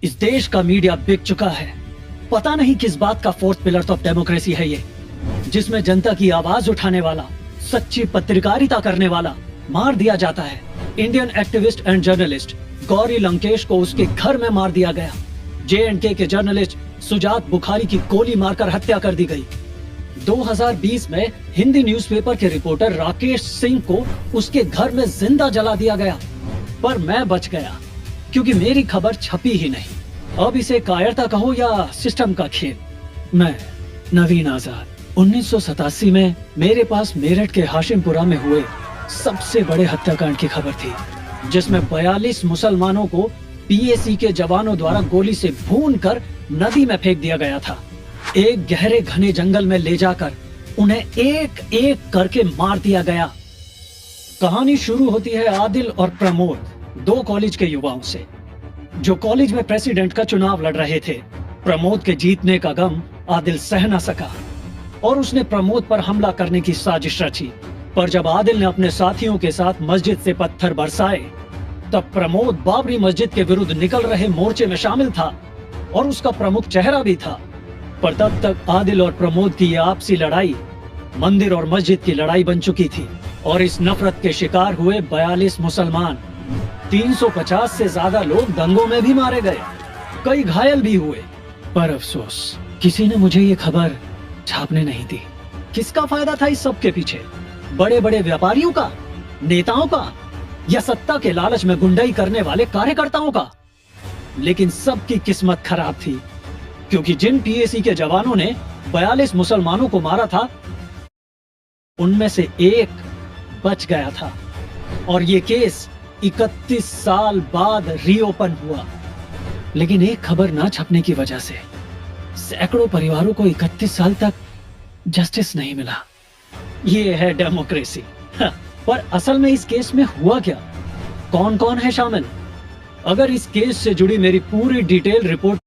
इस देश का मीडिया बिक चुका है। पता नहीं किस बात का फोर्थ पिलर ऑफ डेमोक्रेसी है ये, जिसमें जनता की आवाज उठाने वाला, सच्ची पत्रकारिता करने वाला मार दिया जाता है। Indian activist and journalist Gauri Lankesh को उसके घर में मार दिया गया। J&K के जर्नलिस्ट सुजात बुखारी की गोली मारकर हत्या कर दी गई। 2020 में हिंदी न्यूज़पेपर के रिपोर्टर राकेश सिंह को उसके घर में जिंदा जला दिया गया, पर मैं बच गया क्योंकि मेरी खबर छपी ही नहीं। अब इसे कायरता कहो या सिस्टम का खेल। मैं नवीन आजाद। 1987 में मेरे पास मेरठ के हाशिमपुरा में हुए सबसे बड़े हत्याकांड की खबर थी, जिसमें 42 मुसलमानों को PAC के जवानों द्वारा गोली से भूनकर नदी में फेंक दिया गया था। एक गहरे घने जंगल में ले जाकर उन्हें एक एक करके मार दिया गया। कहानी शुरू होती है आदिल और प्रमोद, 2 कॉलेज के युवाओं से, जो कॉलेज में प्रेसिडेंट का चुनाव लड़ रहे थे। प्रमोद के जीतने का गम आदिल सह न सका और उसने प्रमोद पर हमला करने की साजिश रची। पर जब आदिल ने अपने साथियों के साथ मस्जिद से पत्थर बरसाए, तब प्रमोद बाबरी मस्जिद के विरुद्ध निकल रहे मोर्चे में शामिल था और उसका प्रमुख चेहरा भी था। पर तब तक आदिल और प्रमोद की यह आपसी लड़ाई मंदिर और मस्जिद की लड़ाई बन चुकी थी और इस नफरत के शिकार हुए 42 मुसलमान। 350 से ज्यादा लोग दंगों में भी मारे गए, कई घायल भी हुए। पर अफसोस किसी ने मुझे ये खबर छापने नहीं दी। किसका फायदा था इस सब के पीछे? बड़े बड़े व्यापारियों का, नेताओं का, या सत्ता के लालच में गुंडाई करने वाले कार्यकर्ताओं का? लेकिन सबकी किस्मत खराब थी, क्योंकि जिन PAC के जवानों ने 42 मुसलमानों को मारा था, उनमें से एक बच गया था और ये केस 31 साल बाद रीओपन हुआ। लेकिन एक खबर ना छपने की वजह से सैकड़ों परिवारों को 31 साल तक जस्टिस नहीं मिला। ये है डेमोक्रेसी। पर असल में इस केस में हुआ क्या? कौन कौन है शामिल? अगर इस केस से जुड़ी मेरी पूरी डिटेल रिपोर्ट